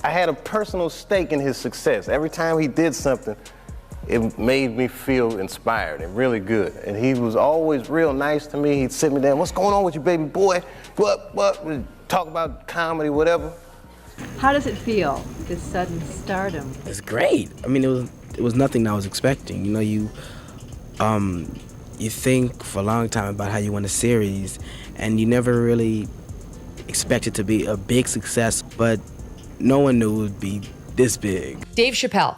I had a personal stake in his success. Every time he did something, it made me feel inspired and really good. And he was always real nice to me. He'd sit me down, what's going on with you, baby boy? What? We'd talk about comedy, whatever. How does it feel, this sudden stardom? It's great. I mean, it was nothing I was expecting. You know, you think for a long time about how you win a series, and you never really expect it to be a big success, but no one knew it would be this big. Dave Chappelle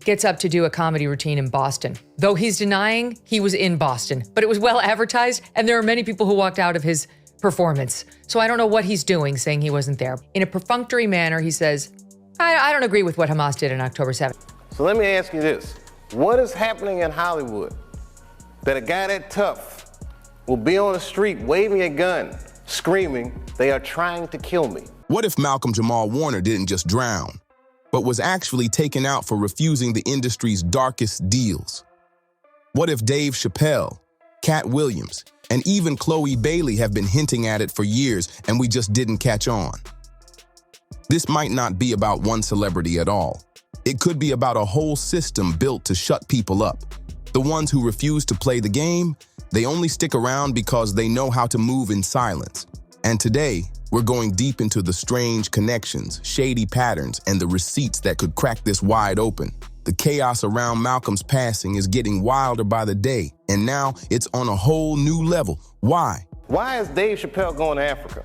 gets up to do a comedy routine in Boston, though he's denying he was in Boston, but it was well advertised, and there are many people who walked out of his performance. So I don't know what he's doing, saying he wasn't there. In a perfunctory manner, he says, I don't agree with what Hamas did on October 7th. So let me ask you this. What is happening in Hollywood that a guy that tough will be on the street waving a gun, screaming, they are trying to kill me? What if Malcolm-Jamal Warner didn't just drown, but was actually taken out for refusing the industry's darkest deals? What if Dave Chappelle, Katt Williams, and even Chloe Bailey have been hinting at it for years and we just didn't catch on? This might not be about one celebrity at all. It could be about a whole system built to shut people up. The ones who refuse to play the game, they only stick around because they know how to move in silence. And today, we're going deep into the strange connections, shady patterns, and the receipts that could crack this wide open. The chaos around Malcolm's passing is getting wilder by the day, and now it's on a whole new level. Why? Why is Dave Chappelle going to Africa?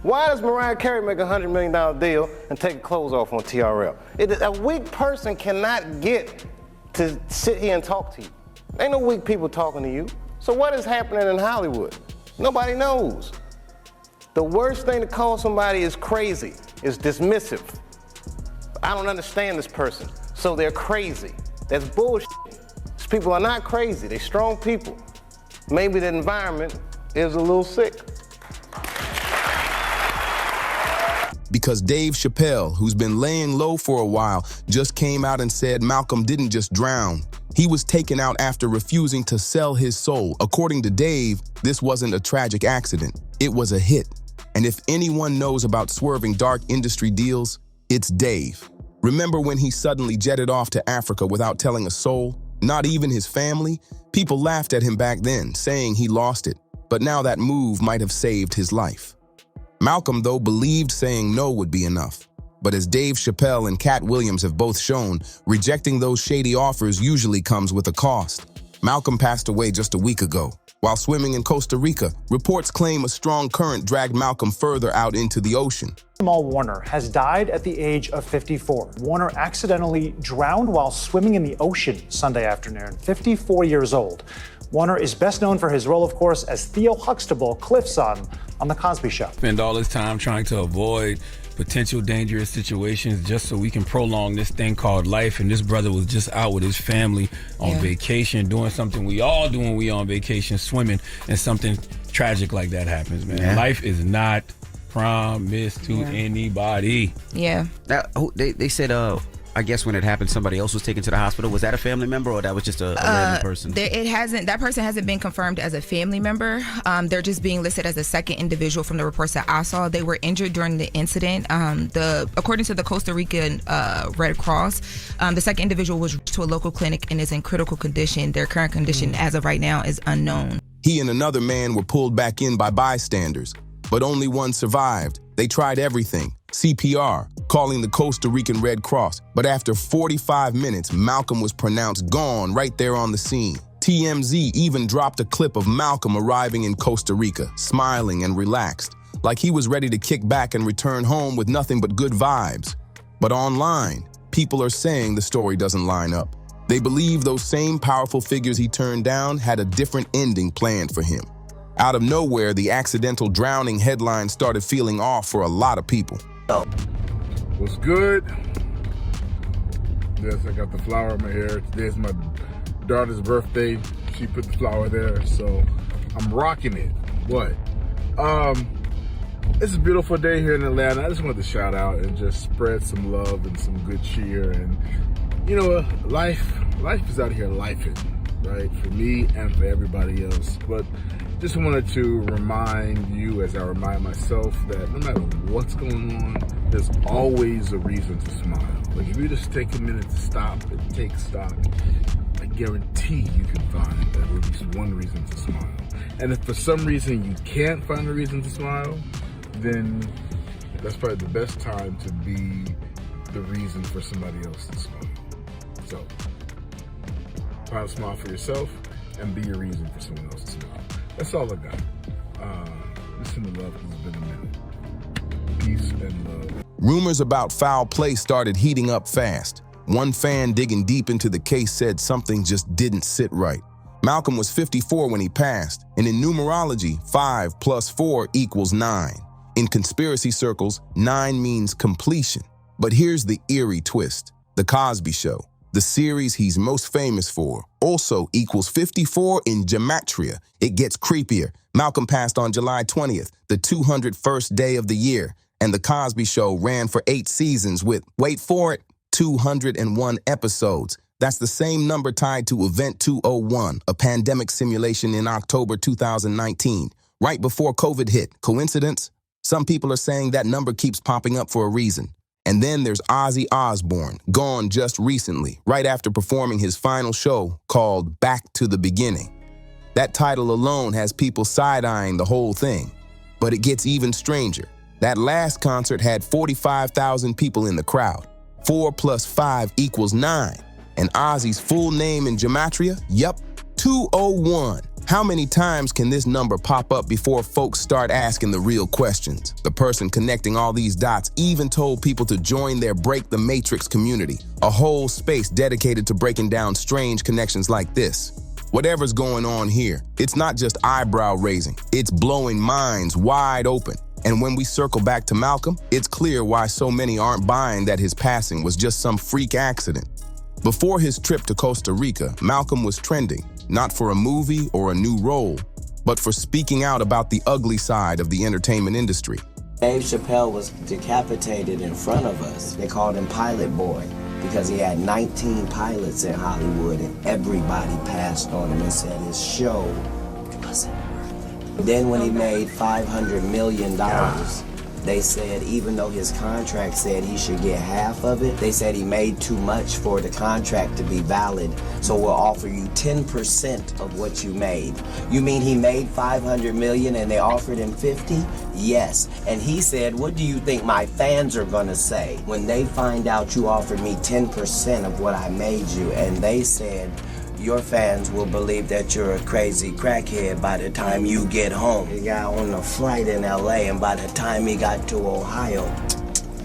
Why does Mariah Carey make a $100 million deal and take her clothes off on TRL? A weak person cannot get to sit here and talk to you. Ain't no weak people talking to you. So what is happening in Hollywood? Nobody knows. The worst thing to call somebody is crazy, is dismissive. I don't understand this person, so they're crazy. That's bullshit. These people are not crazy, they're strong people. Maybe the environment is a little sick. Because Dave Chappelle, who's been laying low for a while, just came out and said Malcolm didn't just drown. He was taken out after refusing to sell his soul. According to Dave, this wasn't a tragic accident. It was a hit. And if anyone knows about swerving dark industry deals, it's Dave. Remember when he suddenly jetted off to Africa without telling a soul? Not even his family? People laughed at him back then, saying he lost it. But now that move might have saved his life. Malcolm, though, believed saying no would be enough. But as Dave Chappelle and Katt Williams have both shown, rejecting those shady offers usually comes with a cost. Malcolm passed away just a week ago. While swimming in Costa Rica, reports claim a strong current dragged Malcolm further out into the ocean. Malcolm-Jamal Warner has died at the age of 54. Warner accidentally drowned while swimming in the ocean Sunday afternoon, 54 years old. Warner is best known for his role, of course, as Theo Huxtable, Cliff's son, on The Cosby Show. Spend all this time trying to avoid potential dangerous situations just so we can prolong this thing called life. And this brother was just out with his family on vacation, doing something we all do when we on vacation, swimming, and something tragic like that happens, man. Yeah. Life is not promised to anybody. Yeah. They said, I guess when it happened, somebody else was taken to the hospital. Was that a family member or that was just a random person? That person hasn't been confirmed as a family member. They're just being listed as a second individual from the reports that I saw. They were injured during the incident. According to the Costa Rican Red Cross, the second individual was to a local clinic and is in critical condition. Their current condition as of right now is unknown. He and another man were pulled back in by bystanders, but only one survived. They tried everything. CPR, calling the Costa Rican Red Cross. But after 45 minutes, Malcolm was pronounced gone right there on the scene. TMZ even dropped a clip of Malcolm arriving in Costa Rica, smiling and relaxed, like he was ready to kick back and return home with nothing but good vibes. But online, people are saying the story doesn't line up. They believe those same powerful figures he turned down had a different ending planned for him. Out of nowhere, the accidental drowning headline started feeling off for a lot of people. What's good? Yes, I got the flower in my hair. Today's my daughter's birthday. She put the flower there, so I'm rocking it. What? It's a beautiful day here in Atlanta. I just wanted to shout out and just spread some love and some good cheer. And you know, life is out here lifing, right? For me and for everybody else. But just wanted to remind you, as I remind myself, that no matter what's going on, there's always a reason to smile. Like if you just take a minute to stop and take stock, I guarantee you can find at least one reason to smile. And if for some reason you can't find a reason to smile, then that's probably the best time to be the reason for somebody else to smile. So, find a smile for yourself and be a reason for someone else to smile. That's all I got. Listen to love, it's been a minute. Peace and love. Rumors about foul play started heating up fast. One fan digging deep into the case said something just didn't sit right. Malcolm was 54 when he passed, and in numerology, 5 + 4 = 9. In conspiracy circles, 9 means completion. But here's the eerie twist. The Cosby Show, the series he's most famous for, also equals 54 in gematria. It gets creepier. Malcolm passed on July 20th, the 201st day of the year, and The Cosby Show ran for 8 seasons with, wait for it, 201 episodes. That's the same number tied to Event 201, a pandemic simulation in October 2019, right before COVID hit. Coincidence? Some people are saying that number keeps popping up for a reason. And then there's Ozzy Osbourne, gone just recently, right after performing his final show called Back to the Beginning. That title alone has people side-eyeing the whole thing. But it gets even stranger. That last concert had 45,000 people in the crowd. 4 + 5 = 9. And Ozzy's full name in gematria? Yup, 201. How many times can this number pop up before folks start asking the real questions? The person connecting all these dots even told people to join their Break the Matrix community, a whole space dedicated to breaking down strange connections like this. Whatever's going on here, it's not just eyebrow raising, it's blowing minds wide open. And when we circle back to Malcolm, it's clear why so many aren't buying that his passing was just some freak accident. Before his trip to Costa Rica, Malcolm was trending, not for a movie or a new role, but for speaking out about the ugly side of the entertainment industry. Dave Chappelle was decapitated in front of us. They called him Pilot Boy because he had 19 pilots in Hollywood and everybody passed on him and said his show wasn't worth it. Then when he made $500 million, they said even though his contract said he should get half of it, they said he made too much for the contract to be valid, so we'll offer you 10% of what you made. You mean he made $500 million and they offered him 50? Yes. And he said, what do you think my fans are gonna say when they find out you offered me 10% of what I made you? And they said, your fans will believe that you're a crazy crackhead by the time you get home. He got on a flight in LA, and by the time he got to Ohio,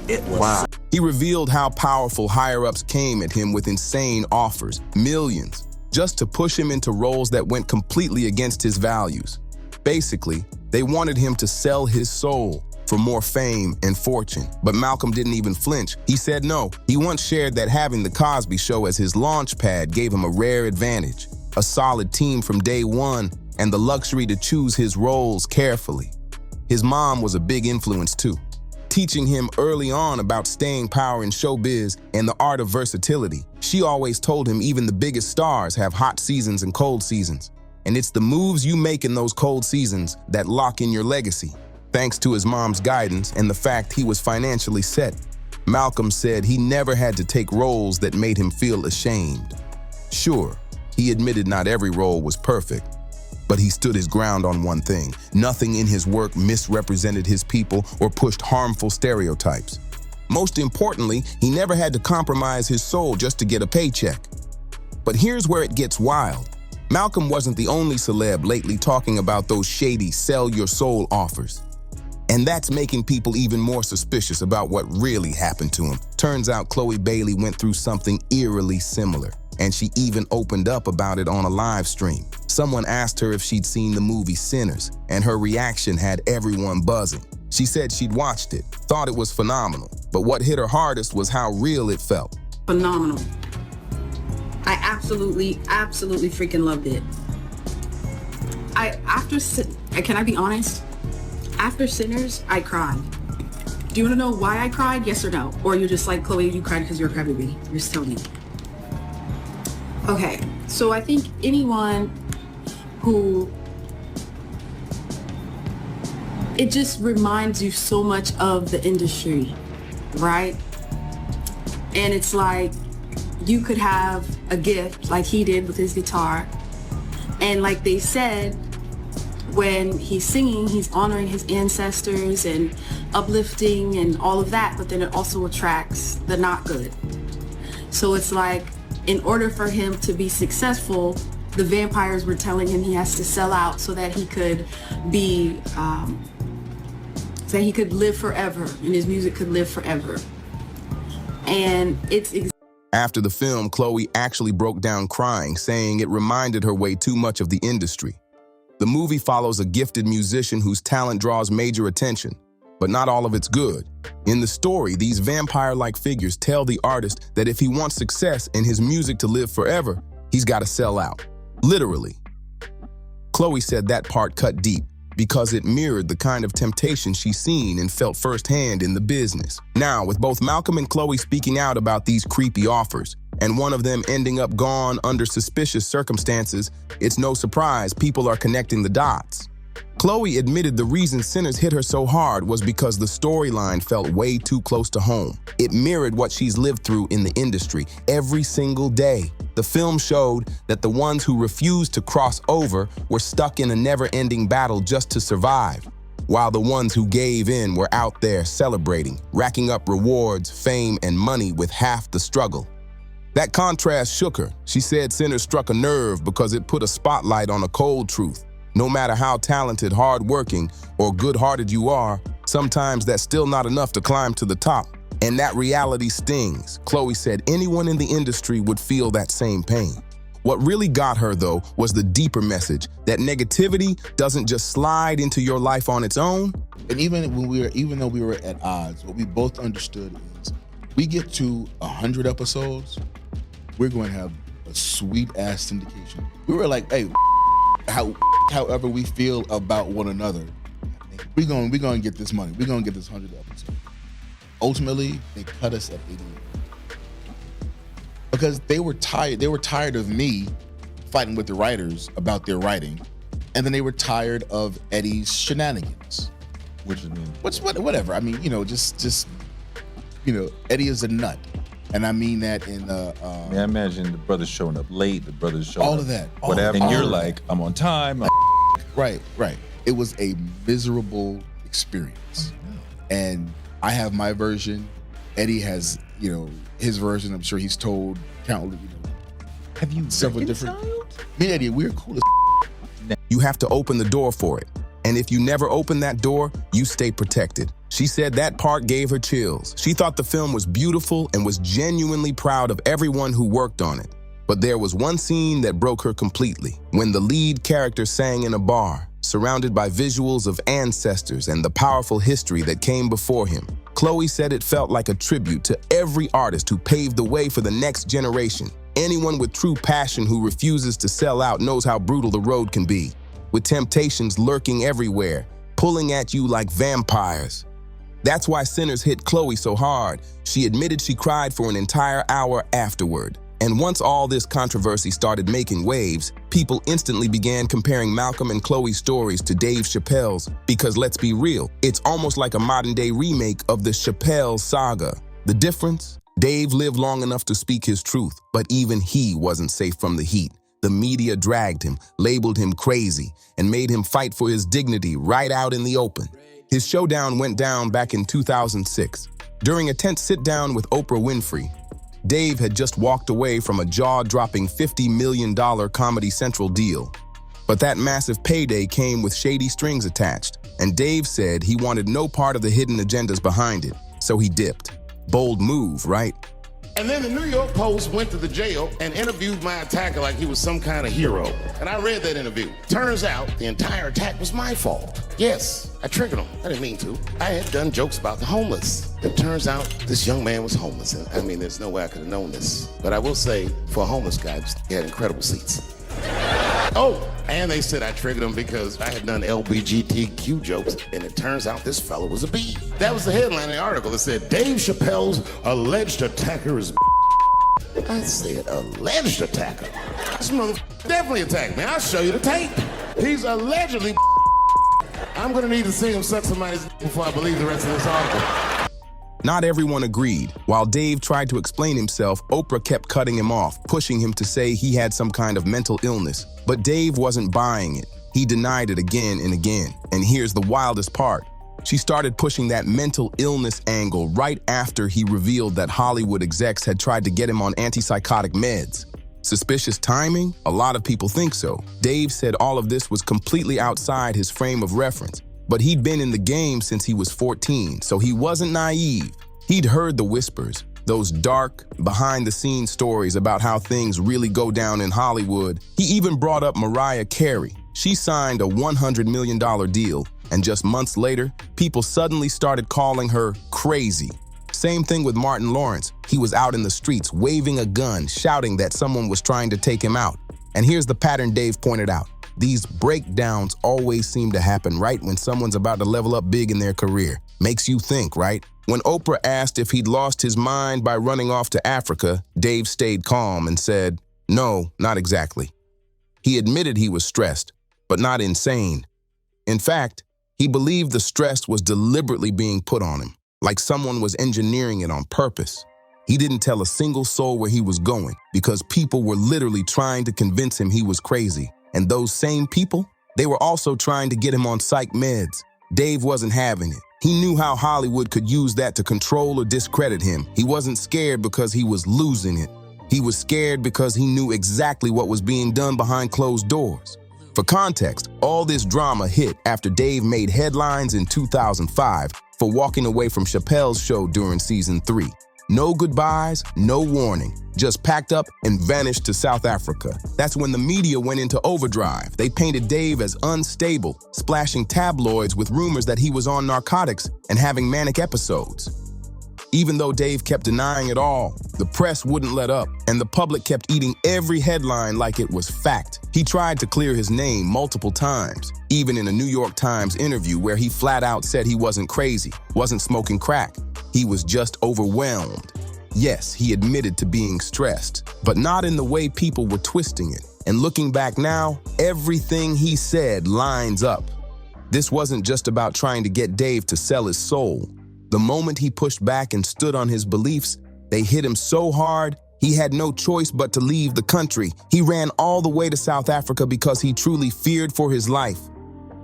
it was... Wow. He revealed how powerful higher-ups came at him with insane offers, millions, just to push him into roles that went completely against his values. Basically, they wanted him to sell his soul for more fame and fortune. But Malcolm didn't even flinch. He said no. He once shared that having The Cosby Show as his launch pad gave him a rare advantage, a solid team from day one, and the luxury to choose his roles carefully. His mom was a big influence too, teaching him early on about staying power in showbiz and the art of versatility. She always told him even the biggest stars have hot seasons and cold seasons, and it's the moves you make in those cold seasons that lock in your legacy. Thanks to his mom's guidance and the fact he was financially set, Malcolm said he never had to take roles that made him feel ashamed. Sure, he admitted not every role was perfect, but he stood his ground on one thing. Nothing in his work misrepresented his people or pushed harmful stereotypes. Most importantly, he never had to compromise his soul just to get a paycheck. But here's where it gets wild. Malcolm wasn't the only celeb lately talking about those shady sell your soul offers. And that's making people even more suspicious about what really happened to him. Turns out Chloe Bailey went through something eerily similar, and she even opened up about it on a live stream. Someone asked her if she'd seen the movie Sinners, and her reaction had everyone buzzing. She said she'd watched it, thought it was phenomenal, but what hit her hardest was how real it felt. Phenomenal. I absolutely freaking loved it. Can I be honest? After Sinners, I cried. Do you want to know why I cried? Yes or no? Or you're just like, Chloe, you cried because you're a crybaby. You're just telling me. Okay, so I think anyone who... It just reminds you so much of the industry. right? And it's like, you could have a gift like he did with his guitar. And like they said, when he's singing, he's honoring his ancestors and uplifting and all of that, but then it also attracts the not good. So it's like, in order for him to be successful, the vampires were telling him he has to sell out so that he could be, so that he could live forever and his music could live forever. And it's After the film, Chloe actually broke down crying, saying it reminded her way too much of the industry. The movie follows a gifted musician whose talent draws major attention, but not all of it's good. In the story, these vampire-like figures tell the artist that if he wants success and his music to live forever, he's got to sell out. Literally. Chloe said that part cut deep because it mirrored the kind of temptation she's seen and felt firsthand in the business. Now, with both Malcolm and Chloe speaking out about these creepy offers, and one of them ending up gone under suspicious circumstances, it's no surprise people are connecting the dots. Chloe admitted the reason Sinners hit her so hard was because the storyline felt way too close to home. It mirrored what she's lived through in the industry every single day. The film showed that the ones who refused to cross over were stuck in a never-ending battle just to survive, while the ones who gave in were out there celebrating, racking up rewards, fame, and money with half the struggle. That contrast shook her. She said Sinners struck a nerve because it put a spotlight on a cold truth. No matter how talented, hardworking, or good-hearted you are, sometimes that's still not enough to climb to the top. And that reality stings. Chloe said anyone in the industry would feel that same pain. What really got her, though, was the deeper message that negativity doesn't just slide into your life on its own. And even though we were at odds, what we both understood is we get to 100 episodes, we're going to have a sweet-ass syndication. We were like, hey, however we feel about one another, we're going to get this money. We're going to get this 100 episodes. Ultimately, they cut us at 88 because they were tired. They were tired of me fighting with the writers about their writing, and then they were tired of Eddie's shenanigans. Whatever. I mean, just Eddie is a nut. And I mean that in I imagine the brothers showing up late, the brothers showing all up of that. Whatever. And you're like, I'm on time. Right. It was a miserable experience. And I have my version. Eddie has, his version. I'm sure he's told countless, Have you several different. Me and Eddie, we're cool as You have to open the door for it. And if you never open that door, you stay protected. She said that part gave her chills. She thought the film was beautiful and was genuinely proud of everyone who worked on it. But there was one scene that broke her completely. When the lead character sang in a bar, surrounded by visuals of ancestors and the powerful history that came before him. Chloe said it felt like a tribute to every artist who paved the way for the next generation. Anyone with true passion who refuses to sell out knows how brutal the road can be, with temptations lurking everywhere, pulling at you like vampires. That's why Sinners hit Chloe so hard. She admitted she cried for an entire hour afterward. And once all this controversy started making waves, people instantly began comparing Malcolm and Chloe's stories to Dave Chappelle's, because let's be real, it's almost like a modern-day remake of the Chappelle saga. The difference? Dave lived long enough to speak his truth, but even he wasn't safe from the heat. The media dragged him, labeled him crazy, and made him fight for his dignity right out in the open. His showdown went down back in 2006. During a tense sit-down with Oprah Winfrey, Dave had just walked away from a jaw-dropping $50 million Comedy Central deal. But that massive payday came with shady strings attached, and Dave said he wanted no part of the hidden agendas behind it, so he dipped. Bold move, right? And then the New York Post went to the jail and interviewed my attacker like he was some kind of hero. And I read that interview. Turns out the entire attack was my fault. Yes, I triggered him. I didn't mean to. I had done jokes about the homeless. It turns out this young man was homeless. And I mean, there's no way I could have known this. But I will say, for a homeless guy, he had incredible seats. Oh, and they said I triggered him because I had done LGBTQ jokes, and it turns out this fellow was a B. That was the headline in the article that said, Dave Chappelle's alleged attacker is I said alleged attacker. This motherfucker definitely attacked me. I'll show you the tape. He's allegedly I'm gonna need to see him suck somebody's before I believe the rest of this article. Not everyone agreed. While Dave tried to explain himself, Oprah kept cutting him off, pushing him to say he had some kind of mental illness. But Dave wasn't buying it. He denied it again and again. And here's the wildest part. She started pushing that mental illness angle right after he revealed that Hollywood execs had tried to get him on antipsychotic meds. Suspicious timing? A lot of people think so. Dave said all of this was completely outside his frame of reference. But he'd been in the game since he was 14, so he wasn't naive. He'd heard the whispers, those dark, behind-the-scenes stories about how things really go down in Hollywood. He even brought up Mariah Carey. She signed a $100 million deal, and just months later, people suddenly started calling her crazy. Same thing with Martin Lawrence. He was out in the streets waving a gun, shouting that someone was trying to take him out. And here's the pattern Dave pointed out. These breakdowns always seem to happen right when someone's about to level up big in their career. Makes you think, right? When Oprah asked if he'd lost his mind by running off to Africa, Dave stayed calm and said, "No, not exactly." He admitted he was stressed, but not insane. In fact, he believed the stress was deliberately being put on him, like someone was engineering it on purpose. He didn't tell a single soul where he was going because people were literally trying to convince him he was crazy. And those same people, they were also trying to get him on psych meds. Dave wasn't having it. He knew how Hollywood could use that to control or discredit him. He wasn't scared because he was losing it. He was scared because he knew exactly what was being done behind closed doors. For context, all this drama hit after Dave made headlines in 2005 for walking away from Chappelle's show during season 3. No goodbyes, no warning, just packed up and vanished to South Africa. That's when the media went into overdrive. They painted Dave as unstable, splashing tabloids with rumors that he was on narcotics and having manic episodes. Even though Dave kept denying it all, the press wouldn't let up, and the public kept eating every headline like it was fact. He tried to clear his name multiple times, even in a New York Times interview where he flat out said he wasn't crazy, wasn't smoking crack. He was just overwhelmed. Yes, he admitted to being stressed, but not in the way people were twisting it. And looking back now, everything he said lines up. This wasn't just about trying to get Dave to sell his soul. The moment he pushed back and stood on his beliefs, they hit him so hard, he had no choice but to leave the country. He ran all the way to South Africa because he truly feared for his life.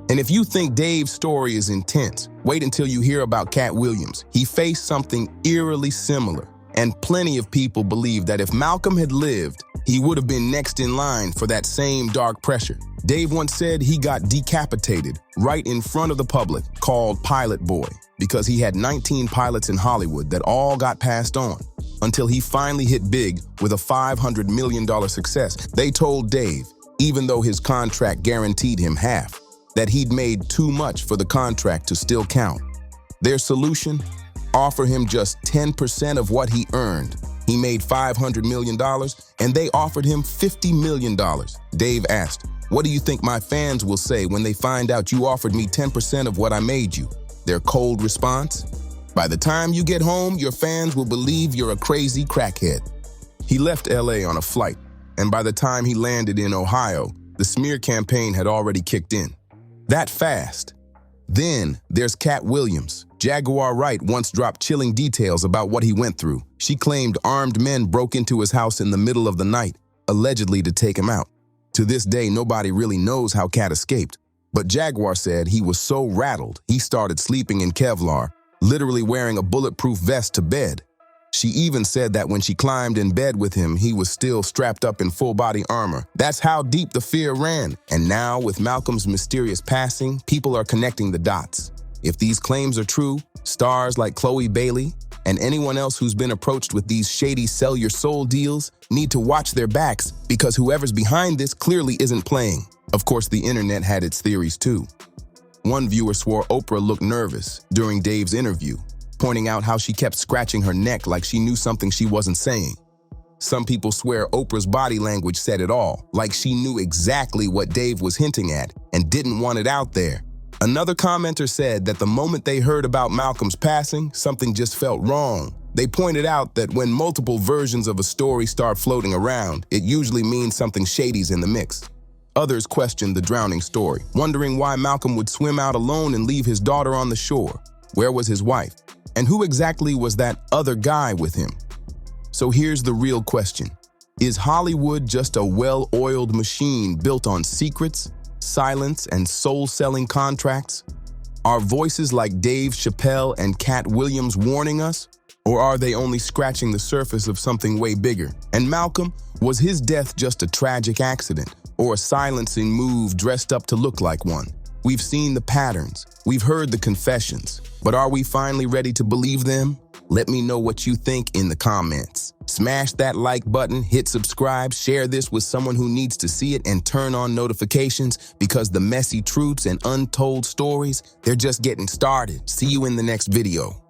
And if you think Dave's story is intense, wait until you hear about Katt Williams. He faced something eerily similar, and plenty of people believe that if Malcolm had lived, he would have been next in line for that same dark pressure. Dave once said he got decapitated right in front of the public, called Pilot Boy, because he had 19 pilots in Hollywood that all got passed on, until he finally hit big with a $500 million success. They told Dave, even though his contract guaranteed him half, that he'd made too much for the contract to still count. Their solution? Offer him just 10% of what he earned. He made $500 million, and they offered him $50 million. Dave asked, "What do you think my fans will say when they find out you offered me 10% of what I made you?" Their cold response? "By the time you get home, your fans will believe you're a crazy crackhead." He left LA on a flight, and by the time he landed in Ohio, the smear campaign had already kicked in. That fast. Then there's Katt Williams. Jaguar Wright once dropped chilling details about what he went through. She claimed armed men broke into his house in the middle of the night, allegedly to take him out. To this day, nobody really knows how Katt escaped. But Jaguar said he was so rattled, he started sleeping in Kevlar, literally wearing a bulletproof vest to bed. She even said that when she climbed in bed with him, he was still strapped up in full-body armor. That's how deep the fear ran. And now, with Malcolm's mysterious passing, people are connecting the dots. If these claims are true, stars like Chloe Bailey and anyone else who's been approached with these shady sell your soul deals need to watch their backs, because whoever's behind this clearly isn't playing. Of course, the internet had its theories too. One viewer swore Oprah looked nervous during Dave's interview, pointing out how she kept scratching her neck like she knew something she wasn't saying. Some people swear Oprah's body language said it all, like she knew exactly what Dave was hinting at and didn't want it out there. Another commenter said that the moment they heard about Malcolm's passing, something just felt wrong. They pointed out that when multiple versions of a story start floating around, it usually means something shady's in the mix. Others questioned the drowning story, wondering why Malcolm would swim out alone and leave his daughter on the shore. Where was his wife? And who exactly was that other guy with him? So here's the real question. Is Hollywood just a well-oiled machine built on secrets, silence, and soul-selling contracts? Are voices like Dave Chappelle and Katt Williams warning us? Or are they only scratching the surface of something way bigger? And Malcolm, was his death just a tragic accident or a silencing move dressed up to look like one? We've seen the patterns, we've heard the confessions, but are we finally ready to believe them? Let me know what you think in the comments. Smash that like button, hit subscribe, share this with someone who needs to see it, and turn on notifications because the messy truths and untold stories, they're just getting started. See you in the next video.